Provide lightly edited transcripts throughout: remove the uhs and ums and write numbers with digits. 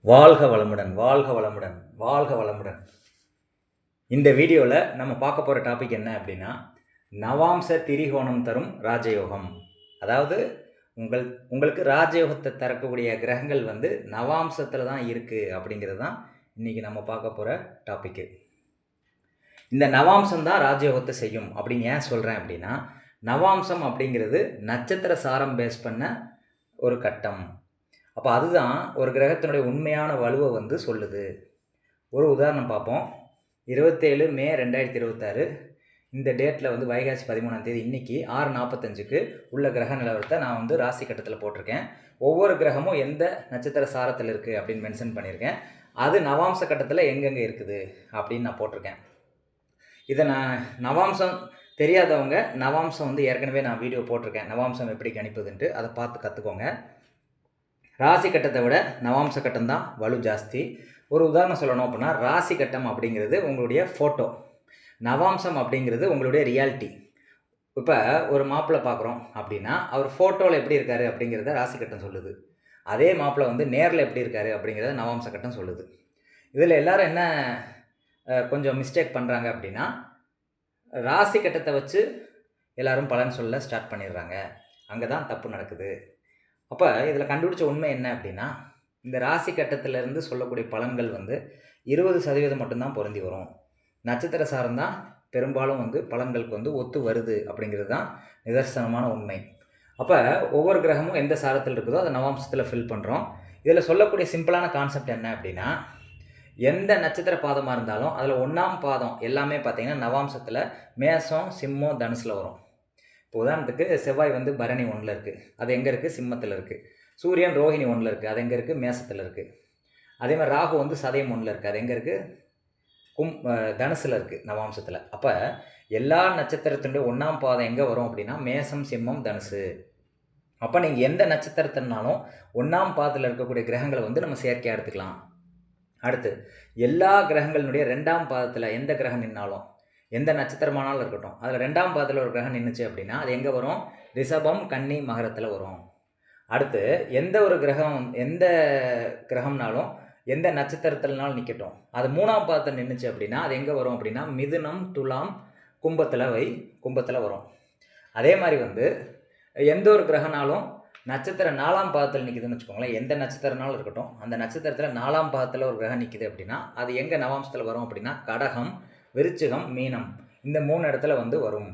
வாழ்க வளமுடன், வாழ்க வளமுடன், வாழ்க வளமுடன். இந்த வீடியோவில் நம்ம பார்க்க போகிற டாபிக் என்ன அப்படின்னா, நவாம்ச திரிகோணம் தரும் ராஜயோகம். அதாவது உங்களுக்கு ராஜயோகத்தை தரக்கூடிய கிரகங்கள் நவாம்சத்தில் தான் இருக்குது அப்படிங்கிறது தான் இன்றைக்கி நம்ம பார்க்க போகிற டாப்பிக்கு. இந்த நவாம்சம் தான் ராஜயோகத்தை செய்யும் அப்படின்னு ஏன் சொல்கிறேன் அப்படின்னா, நவாம்சம் அப்படிங்கிறது நட்சத்திர சாரம் பேஸ் பண்ண ஒரு கட்டம். அப்போ அதுதான் ஒரு கிரகத்தினுடைய உண்மையான வலுவை சொல்லுது. ஒரு உதாரணம் பார்ப்போம். 27 மே 2026 இந்த டேட்டில் வைகாசி 13ஆம் தேதி இன்றைக்கி 6:45க்கு உள்ள கிரக நிலவரத்தை நான் ராசி கட்டத்தில் போட்டிருக்கேன். ஒவ்வொரு கிரகமும் எந்த நட்சத்திர சாரத்தில் இருக்குது அப்படின்னு மென்ஷன் பண்ணியிருக்கேன். அது நவாம்ச கட்டத்தில் எங்கெங்கே இருக்குது அப்படின்னு நான் போட்டிருக்கேன். இதை நான் நவாம்சம் தெரியாதவங்க நவாம்சம் ஏற்கனவே நான் வீடியோ போட்டிருக்கேன். நவாம்சம் எப்படி கணிப்பதுன்ட்டு அதை பார்த்து கற்றுக்கோங்க. ராசி கட்டத்தை விட நவாம்ச கட்டம் தான் வலு ஜாஸ்தி. ஒரு உதாரணம் சொல்லணும் அப்படின்னா, ராசி கட்டம் அப்படிங்கிறது உங்களுடைய ஃபோட்டோ, நவாம்சம் அப்படிங்கிறது உங்களுடைய ரியாலிட்டி. இப்போ ஒரு மாப்பிள்ளை பார்க்குறோம் அப்படின்னா அவர் ஃபோட்டோவில் எப்படி இருக்கார் அப்படிங்கிறத ராசி கட்டம் சொல்லுது. அதே மாப்பிள்ளை நேரில் எப்படி இருக்கார் அப்படிங்கிறத நவாம்ச கட்டம் சொல்லுது. இதில் எல்லோரும் என்ன கொஞ்சம் மிஸ்டேக் பண்ணுறாங்க அப்படின்னா, ராசி கட்டத்தை வச்சு எல்லோரும் பலன் சொல்ல ஸ்டார்ட் பண்ணிடுறாங்க. அங்கே தான் தப்பு நடக்குது. அப்போ இதில் கண்டுபிடிச்ச உண்மை என்ன அப்படின்னா, இந்த ராசி கட்டத்திலேருந்து சொல்லக்கூடிய பலன்கள் 20% மட்டும்தான் பொருந்தி வரும். நட்சத்திர சாரம் தான் பெரும்பாலும் பலன்களுக்கு ஒத்து வருது அப்படிங்கிறது தான் நிதர்சனமான உண்மை. அப்போ ஒவ்வொரு கிரகமும் எந்த சாரத்தில் இருக்குதோ அதை நவாம்சத்தில் ஃபில் பண்ணுறோம். இதில் சொல்லக்கூடிய சிம்பிளான கான்செப்ட் என்ன அப்படின்னா, எந்த நட்சத்திர பாதமாக இருந்தாலும் அதில் 1ஆம் பாதம் எல்லாமே பார்த்திங்கன்னா நவாம்சத்தில் மேசம், சிம்மம், தனுசில் வரும். இப்போ உதாரணத்துக்கு செவ்வாய் பரணி 1ல் இருக்குது, அது எங்கே இருக்குது? சிம்மத்தில் இருக்குது. சூரியன் ரோஹிணி 1ல் இருக்குது, அது எங்கே இருக்குது? மேசத்தில் இருக்குது. அதே மாதிரி ராகு சதயம் 1ல் இருக்குது, அது எங்கே இருக்குது? தனுசில் இருக்குது, நவாம்சத்தில். அப்போ எல்லா நட்சத்திரத்தினுடைய 1ஆம் பாதம் எங்கே வரும் அப்படின்னா மேசம், சிம்மம், தனுசு. அப்போ நீங்கள் எந்த நட்சத்திரத்தினாலும் 1ஆம் பாதத்தில் இருக்கக்கூடிய கிரகங்களை நம்ம செயற்கையாக எடுத்துக்கலாம். அடுத்து எல்லா கிரகங்களினுடைய 2ஆம் பாதத்தில் எந்த கிரகம் நின்னாலும், எந்த நட்சத்திரமானாலும் இருக்கட்டும், அதில் 2ஆம் பாதத்தில் ஒரு கிரகம் நின்றுச்சு அப்படின்னா அது எங்கே வரும்? ரிஷபம், கன்னி, மகரத்தில் வரும். அடுத்து எந்த ஒரு கிரகம், எந்த கிரகம்னாலும் எந்த நட்சத்திரத்தில்னாலும் நிற்கட்டும், அது 3ஆம் பாதத்தில் நின்றுச்சு அப்படின்னா அது எங்கே வரும் அப்படின்னா மிதுனம், துலாம், கும்பத்தில் வரும். அதே மாதிரி எந்த ஒரு கிரகனாலும் நட்சத்திரம் 4ஆம் பாதத்தில் நிற்கிதுன்னு வச்சுக்கோங்களேன். எந்த நட்சத்திரனாலும் இருக்கட்டும், அந்த நட்சத்திரத்தில் 4ஆம் பாதத்தில் ஒரு கிரகம் நிற்கிது அப்படின்னா அது எங்கே நவாம்சத்தில் வரும் அப்படின்னா கடகம், விருச்சிகம், மீனம், இந்த 3 இடத்துல வரும்.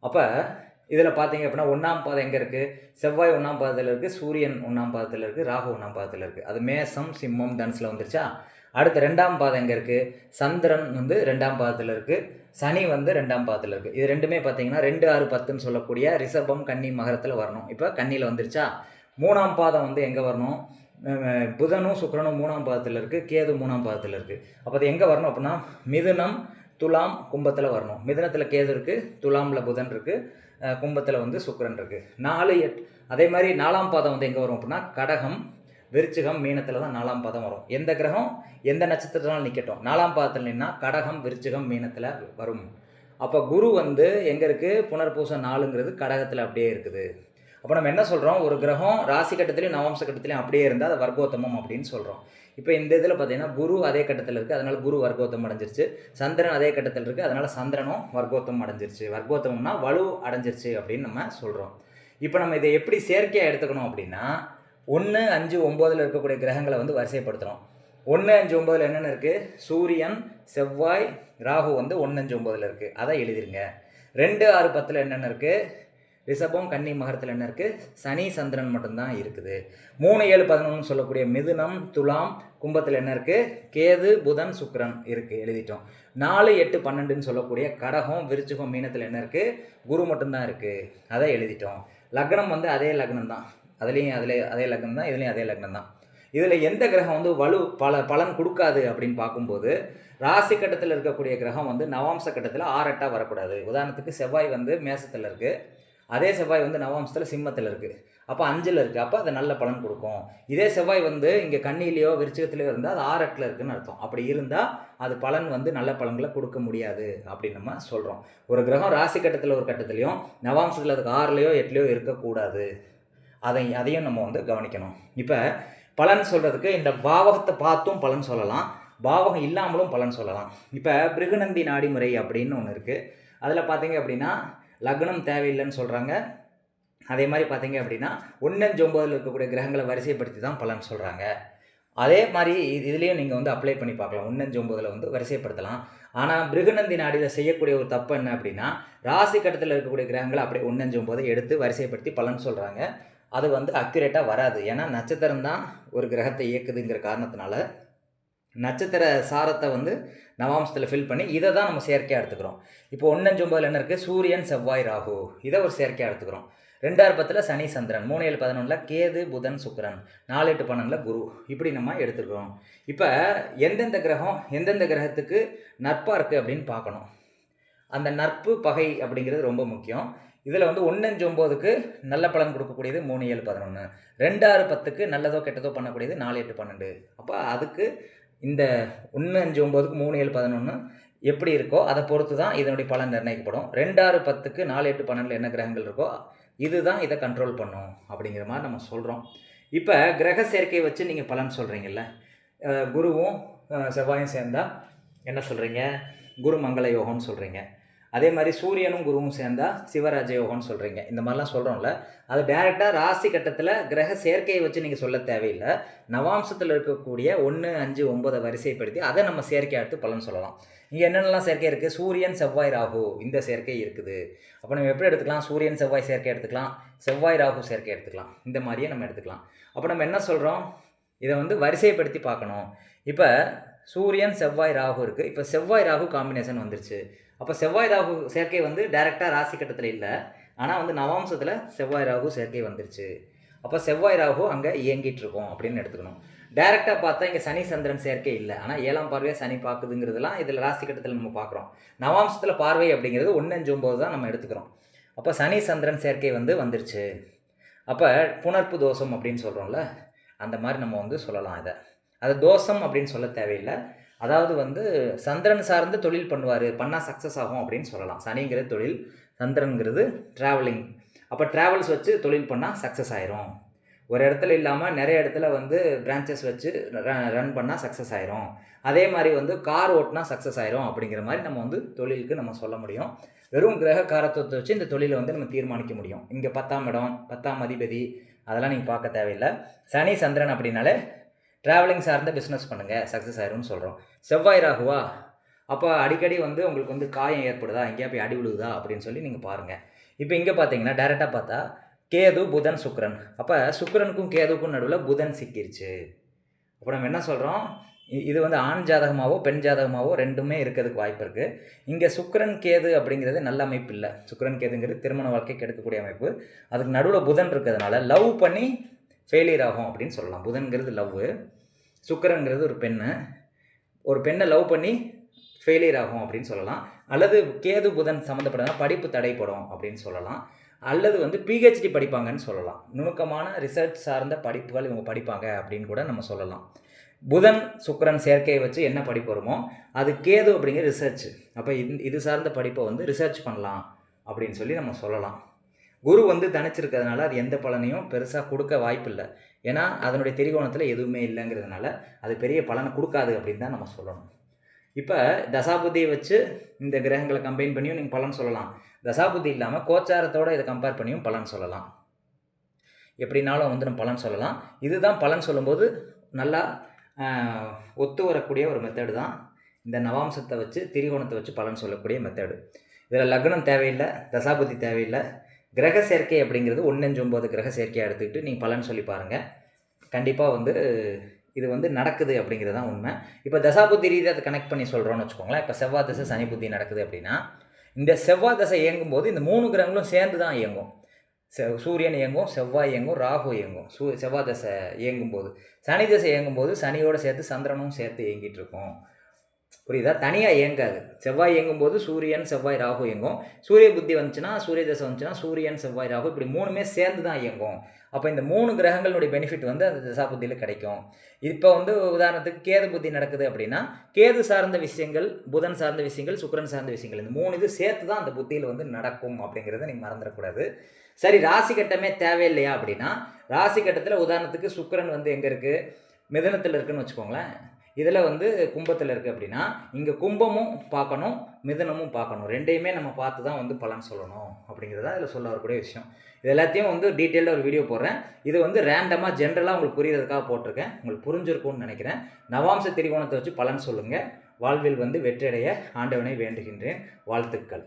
அப்போ இதில் பார்த்தீங்க அப்படின்னா 1ஆம் பாதம் எங்கே இருக்குது? செவ்வாய் 1ஆம் பாதத்தில் இருக்குது, சூரியன் 1ஆம் பாதத்தில் இருக்குது, ராகு 1ஆம் பாதத்தில் இருக்குது. அது மேசம், சிம்மம், தனுசில் வந்துருச்சா? அடுத்து 2ஆம் பாதம் எங்கே இருக்குது? சந்திரன் 2ஆம் பாதத்தில் இருக்குது, சனி 2ஆம் பாதத்தில் இருக்குது. இது ரெண்டுமே பார்த்தீங்கன்னா 2, 6, 10ன்னு சொல்லக்கூடிய ரிஷபம், கன்னி, மகரத்தில் வரணும். இப்போ கன்னியில் வந்துருச்சா? 3ஆம் பாதம் எங்கே வரணும்? புதனும் சுக்கிரனும் 3ஆம் பாதத்தில் இருக்குது, கேது 3ஆம் பாதத்தில் இருக்குது. அப்போ அது எங்கே வரணும் அப்படின்னா மிதுனம், துலாம், கும்பத்தில் வரணும். மிதுனத்தில் கேது இருக்குது, துலாமில் புதன் இருக்குது, கும்பத்தில் சுக்கிரன் இருக்குது. 4, 8. அதே மாதிரி 4ஆம் பாதம் எங்கே வரும் அப்படின்னா கடகம், விருச்சிகம், மீனத்தில் தான் 4ஆம் பாதம் வரும். எந்த கிரகம் எந்த நட்சத்திரத்தினாலும் நிற்கட்டும், 4ஆம் பாதத்தில் நின்னா கடகம், விருச்சிகம், மீனத்தில் வரும். அப்போ குரு எங்கே இருக்குது? புனர்பூசம் 4ங்கிறது கடகத்தில் அப்படியே இருக்குது. அப்போ நம்ம என்ன சொல்கிறோம்? ஒரு கிரகம் ராசி கட்டத்திலையும் நவாம்ச கட்டத்திலையும் அப்படியே இருந்தால் அது வர்க்கோத்தமம் அப்படின்னு சொல்கிறோம். இப்போ இந்த இதில் பார்த்தீங்கன்னா குரு அதே கட்டத்தில் இருக்குது, அதனால் குரு வர்க்கோத்தம் அடைஞ்சிருச்சு. சந்திரன் அதே கட்டத்தில் இருக்குது, அதனால் சந்திரனும் வர்க்கோத்தம் அடைஞ்சிருச்சு. வர்க்கோத்தம்னா வலு அடைஞ்சிருச்சு அப்படின்னு நம்ம சொல்கிறோம். இப்போ நம்ம இதை எப்படி செயற்கையாக எடுத்துக்கணும் அப்படின்னா, 1, 5, 9ல் இருக்கக்கூடிய கிரகங்களை வரிசைப்படுத்துகிறோம். 1, 5, 9ல் என்னென்ன இருக்குது? சூரியன், செவ்வாய், ராகு 1, 5, 9ல் இருக்குது, அதை எழுதிருங்க. 2, 6, 10ல் என்னென்ன இருக்குது? ரிஷபம், கன்னி, மகரத்தில் என்ன இருக்குது? சனி, சந்திரன் மட்டும்தான் இருக்குது. 3, 7, 11 சொல்லக்கூடிய மிதுனம், துலாம், கும்பத்தில் என்ன இருக்குது? கேது, புதன், சுக்கிரன் இருக்குது, எழுதிட்டோம். 4, 8, 12ன்னு சொல்லக்கூடிய கடகம், விருச்சிகம், மீனத்தில் என்ன இருக்குது? குரு மட்டும்தான் இருக்குது, அதை எழுதிட்டோம். லக்னம் அதே லக்னம் தான், அதுலேயும் அதே லக்னம் தான், இதுலேயும் அதே லக்னம் தான். இதில் எந்த கிரகம் வலு பலன் கொடுக்காது அப்படின்னு பார்க்கும்போது, ராசி கட்டத்தில் இருக்கக்கூடிய கிரகம் நவாம்ச கட்டத்தில் 6, 8 வரக்கூடாது. உதாரணத்துக்கு செவ்வாய் மேசத்தில் இருக்குது, அதே செவ்வாய் நவாம்சத்தில் சிம்மத்தில் இருக்குது, அப்போ 5ல் இருக்குது, அப்போ அது நல்ல பலன் கொடுக்கும். இதே செவ்வாய் இங்கே கன்னியிலையோ விருச்சிகத்திலையோ இருந்தால் அது 6, 8ல் இருக்குதுன்னு அர்த்தம். அப்படி இருந்தால் அது பலன் நல்ல பலன்களை கொடுக்க முடியாது அப்படின்னு நம்ம சொல்கிறோம். ஒரு கிரகம் ராசி கட்டத்தில் ஒரு கட்டத்துலையும் நவாம்சத்தில் அதுக்கு 6லையோ 8லையோ இருக்கக்கூடாது. அதையும் நம்ம கவனிக்கணும். இப்போ பலன் சொல்கிறதுக்கு இந்த பாவகத்தை பார்த்தும் பலன் சொல்லலாம், பாவகம் இல்லாமலும் பலன் சொல்லலாம். இப்போ பிருகுநந்தி நாடிமுறை அப்படின்னு ஒன்று இருக்குது. அதில் பார்த்தீங்க அப்படின்னா லக்னம் தேவையில்லைன்னு சொல்கிறாங்க. அதே மாதிரி பார்த்தீங்க அப்படின்னா 1-9 இருக்கக்கூடிய கிரகங்களை வரிசைப்படுத்தி தான் பலன் சொல்கிறாங்க. அதே மாதிரி இதுலேயும் நீங்கள் வந்து அப்ளை பண்ணி பார்க்கலாம். 1-9 வந்து வரிசைப்படுத்தலாம். ஆனால் பிருகுநந்தி நாடியில் செய்யக்கூடிய ஒரு தப்பு என்ன அப்படின்னா ராசி கட்டத்தில் இருக்கக்கூடிய கிரகங்களை அப்படியே 1-9 எடுத்து வரிசைப்படுத்தி பலன் சொல்கிறாங்க. அது வந்து அக்யூரேட்டாக வராது. ஏன்னா நட்சத்திரம் தான் ஒரு கிரகத்தை இயக்குதுங்கிற காரணத்தினால நட்சத்திர சாரத்தை வந்து நவாம்சத்தில் ஃபில் பண்ணி இதை தான் நம்ம செயற்கையாக எடுத்துக்கிறோம். இப்போ 1-9 என்ன இருக்குது, சூரியன் செவ்வாய் ராகு, இதை ஒரு செயற்கையாக எடுத்துக்கிறோம். 2-10 சனி சந்திரன், 3-7-11 கேது புதன் சுக்கிரன், 4-8-12 குரு, இப்படி நம்ம எடுத்துக்கிறோம். இப்போ எந்தெந்த கிரகம் எந்தெந்த கிரகத்துக்கு நட்பாக இருக்குது அப்படின்னு பார்க்கணும். அந்த நட்பு பகை அப்படிங்கிறது ரொம்ப முக்கியம். இதில் வந்து 1-9க்கு நல்ல பலன் கொடுக்கக்கூடியது 3-7-11, 2-6-10க்கு நல்லதோ கெட்டதோ பண்ணக்கூடியது 4-8-12. அப்போ அதுக்கு இந்த 1-5-9க்கு 3-7-11 எப்படி இருக்கோ அதை பொறுத்து தான் இதனுடைய பலன் நிர்ணயிக்கப்படும். 2-6-10க்கு 4-8-12 என்ன கிரகங்கள் இருக்கோ இதுதான் இதை கண்ட்ரோல் பண்ணும் அப்படிங்கிற மாதிரி நம்ம சொல்கிறோம். இப்போ கிரக சேர்க்கையை வச்சு நீங்கள் பலன் சொல்கிறீங்கல்ல, குருவும் செவ்வாயும் சேர்ந்தால் என்ன சொல்கிறீங்க, குரு மங்கள யோகம்னு சொல்கிறீங்க. அதே மாதிரி சூரியனும் குருவும் சேர்ந்தால் சிவராஜ யோகம்னு சொல்கிறீங்க. இந்த மாதிரிலாம் சொல்கிறோம்ல, அது டேரெக்டாக ராசி கட்டத்தில் கிரக சேர்க்கையை வச்சு நீங்கள் சொல்ல தேவையில்லை. நவாம்சத்தில் இருக்கக்கூடிய 1-5-9 வரிசைப்படுத்தி அதை நம்ம சேர்க்கையாக எடுத்து பலன் சொல்லலாம். இங்கே என்னென்னலாம் சேர்க்கை இருக்குது, சூரியன் செவ்வாய் ராகு இந்த சேர்க்கை இருக்குது. அப்போ நம்ம எப்படி எடுத்துக்கலாம், சூரியன் செவ்வாய் சேர்க்கை எடுத்துக்கலாம், செவ்வாய் ராகு சேர்க்கை எடுத்துக்கலாம், இந்த மாதிரியே நம்ம எடுத்துக்கலாம். அப்போ நம்ம என்ன சொல்கிறோம், இதை வந்து வரிசைப்படுத்தி பார்க்கணும். இப்போ சூரியன் செவ்வாய் ராகு இருக்குது. இப்போ செவ்வாய் ராகு காம்பினேஷன் வந்துருச்சு. அப்போ செவ்வாய் ராகு சேர்க்கை வந்து டைரெக்டாக ராசி கட்டத்தில் இல்லை, ஆனால் வந்து நவாம்சத்தில் செவ்வாய் ராகு சேர்க்கை வந்துருச்சு. அப்போ செவ்வாய் ராகு அங்கே இயங்கிட்டு இருக்கோம் அப்படின்னு எடுத்துக்கணும். டைரெக்டாக பார்த்தா இங்கே சனி சந்திரன் சேர்க்கை இல்லை, ஆனால் 7ஆம் பார்வையாக சனி பார்க்குதுங்கிறதுலாம் இதில் ராசி கட்டத்தில் நம்ம பார்க்குறோம். நவாம்சத்தில் பார்வை அப்படிங்கிறது 1-5-9 தான் நம்ம எடுத்துக்கிறோம். அப்போ சனி சந்திரன் சேர்க்கை வந்து வந்துருச்சு. அப்போ புணர்ப்பு தோஷம் அப்படின்னு சொல்கிறோம்ல, அந்த மாதிரி நம்ம வந்து சொல்லலாம். அது தோஷம் அப்படின்னு சொல்ல தேவையில்லை. அதாவது வந்து சந்திரன் சார்ந்து தொழில் பண்ணுவார், பண்ணால் சக்ஸஸ் ஆகும் அப்படின்னு சொல்லலாம். சனிங்கிறது தொழில், சந்திரனுங்கிறது ட்ராவலிங். அப்போ ட்ராவல்ஸ் வச்சு தொழில் பண்ணால் சக்ஸஸ் ஆயிரும். ஒரு இடத்துல இல்லாமல் நிறைய இடத்துல வந்து பிரான்ச்சஸ் வச்சு ரன் பண்ணால் சக்ஸஸ் ஆயிரும். அதே மாதிரி வந்து கார் ஓட்டினா சக்ஸஸ் ஆயிரும் அப்படிங்கிற மாதிரி நம்ம வந்து தொழிலுக்கு நம்ம சொல்ல முடியும். வெறும் கிரக காரத்துவத்தை வச்சு இந்த தொழிலை வந்து நம்ம தீர்மானிக்க முடியும். இங்கே 10ஆம் இடம், 10ஆம் அதிபதி அதெல்லாம் நீங்கள் பார்க்க தேவையில்லை. சனி சந்திரன் அப்படின்னாலே ட்ராவலிங் சார்ந்த பிஸ்னஸ் பண்ணுங்கள் சக்ஸஸ் ஆயிரும்னு சொல்கிறோம். செவ்வாய் ராகுவா, அப்போ அடிக்கடி வந்து உங்களுக்கு வந்து காயம் ஏற்படுதா, எங்கேயா போய் அடி விழுகுதா அப்படின்னு சொல்லி நீங்கள் பாருங்கள். இப்போ இங்கே பார்த்தீங்கன்னா டைரெக்டாக பார்த்தா கேது புதன் சுக்கிரன், அப்போ சுக்கிரனுக்கும் கேதுக்கும் நடுவில் புதன் சிக்கிருச்சு. அப்போ நம்ம என்ன சொல்கிறோம், இது வந்து ஆண் ஜாதகமாகவோ பெண் ஜாதகமாகவோ ரெண்டுமே இருக்கிறதுக்கு வாய்ப்பு இருக்குது. இங்கே சுக்கிரன் கேது அப்படிங்கிறது நல்ல அமைப்பு இல்லை. சுக்கிரன் கேதுங்கிறது திருமண வாழ்க்கைக்கு எடுக்கக்கூடிய அமைப்பு. அதுக்கு நடுவில் புதன் இருக்கிறதுனால லவ் பண்ணி ஃபெயிலியர் ஆகும் அப்படின்னு சொல்லலாம். புதன்கிறது லவ், சுக்கிரன்கிறது ஒரு பெண்ணை லவ் பண்ணி ஃபெயிலியர் ஆகும் அப்படின்னு சொல்லலாம். அல்லது கேது புதன் சம்மந்தப்பட்டதுனா படிப்பு தடைப்படும் அப்படின்னு சொல்லலாம். அல்லது வந்து பிஹெச்டி படிப்பாங்கன்னு சொல்லலாம். நுணுக்கமான ரிசர்ச் சார்ந்த படிப்புகள் இவங்க படிப்பாங்க அப்படின்னு கூட நம்ம சொல்லலாம். புதன் சுக்கிரன் சேர்க்கையை வச்சு என்ன படிப்பு வருமோ அது கேது அப்படிங்கிற ரிசர்ச். அப்போ இது சார்ந்த படிப்பை வந்து ரிசர்ச் பண்ணலாம் அப்படின்னு சொல்லி நம்ம சொல்லலாம். குரு வந்து தனிச்சிருக்கிறதுனால அது எந்த பலனையும் பெருசாக கொடுக்க வாய்ப்பு இல்லை. ஏன்னா அதனுடைய திரிகோணத்தில் எதுவுமே இல்லைங்கிறதுனால அது பெரிய பலனை கொடுக்காது அப்படின்னு தான் நம்ம சொல்லணும். இப்போ தசாபுத்தியை வச்சு இந்த கிரகங்களை கம்பைன் பண்ணியும் நீங்கள் பலன் சொல்லலாம். தசாபுத்தி இல்லாமல் கோச்சாரத்தோடு இதை கம்பேர் பண்ணியும் பலன் சொல்லலாம். எப்படினாலும் வந்து நம்ம பலன் சொல்லலாம். இதுதான் பலன் சொல்லும்போது நல்லா ஒத்து வரக்கூடிய ஒரு மெத்தடு தான் இந்த நவாம்சத்தை வச்சு திரிகோணத்தை வச்சு பலன் சொல்லக்கூடிய மெத்தடு. இதில் லக்னம் தேவையில்லை, தசாபுத்தி தேவையில்லை. கிரக சேர்க்கை அப்படிங்கிறது 1-9 கிரக சேர்க்கையாக எடுத்துக்கிட்டு நீங்கள் பலன் சொல்லி பாருங்கள். கண்டிப்பாக வந்து இது வந்து நடக்குது அப்படிங்கிறது தான் உண்மை. இப்போ தசாபுத்தி ரீதியாக அதை கனெக்ட் பண்ணி சொல்கிறோன்னு வச்சுக்கோங்களேன். இப்போ செவ்வாய் தசை சனி புத்தி நடக்குது அப்படின்னா இந்த செவ்வாய் தசை இயங்கும்போது இந்த 3 கிரகங்களும் சேர்ந்து தான் இயங்கும். சூரியன் இயங்கும், செவ்வாய் இயங்கும், ராகு இயங்கும். செவ்வாய் தசை இயங்கும்போது, சனி தசை இயங்கும்போது சனியோடு சேர்த்து சந்திரனும் சேர்த்து இயங்கிட்டு இருக்கும். புரியுதா? தனியாக இயங்காது. செவ்வாய் இயங்கும்போது சூரியன் செவ்வாய் ராகு இயங்கும். சூரிய புத்தி வந்துச்சுன்னா, சூரிய தசை வந்துச்சுன்னா சூரியன் செவ்வாய் ராகு இப்படி 3மே சேர்ந்து தான் இயங்கும். அப்போ இந்த 3 கிரகங்களுடைய பெனிஃபிட் வந்து அந்த தசாபுத்தியில் கிடைக்கும். இப்போ வந்து உதாரணத்துக்கு கேது புத்தி நடக்குது அப்படின்னா கேது சார்ந்த விஷயங்கள், புதன் சார்ந்த விஷயங்கள், சுக்கிரன் சார்ந்த விஷயங்கள், இந்த 3 இது சேர்த்து தான் அந்த புத்தியில் வந்து நடக்கும் அப்படிங்கிறத நீங்கள் மறந்துடக்கூடாது. சரி, ராசி கட்டமே தேவையில்லையா அப்படின்னா, ராசி கட்டத்தில் உதாரணத்துக்கு சுக்கிரன் வந்து எங்கே இருக்குது, மிதுனத்தில் இருக்குன்னு வச்சுக்கோங்களேன். இதில் வந்து கும்பத்தில் இருக்குது அப்படின்னா இங்கே கும்பமும் பார்க்கணும், மிதுனமும் பார்க்கணும். ரெண்டையுமே நம்ம பார்த்து தான் வந்து பலன் சொல்லணும் அப்படிங்கிறதா இதில் சொல்ல வரக்கூடிய விஷயம். இது எல்லாத்தையும் வந்து டீட்டெயிலாக ஒரு வீடியோ போடுறேன். இது வந்து ரேண்டமாக ஜென்ரலாக உங்களுக்கு புரிகிறதுக்காக போட்டிருக்கேன். உங்களுக்கு புரிஞ்சிருக்கும்னு நினைக்கிறேன். நவாம்ச திரிகோணத்தை வச்சு பலன் சொல்லுங்கள். வாழ்வில் வந்து வெற்றியடைய ஆண்டவனை வேண்டுகின்றேன். வாழ்த்துக்கள்.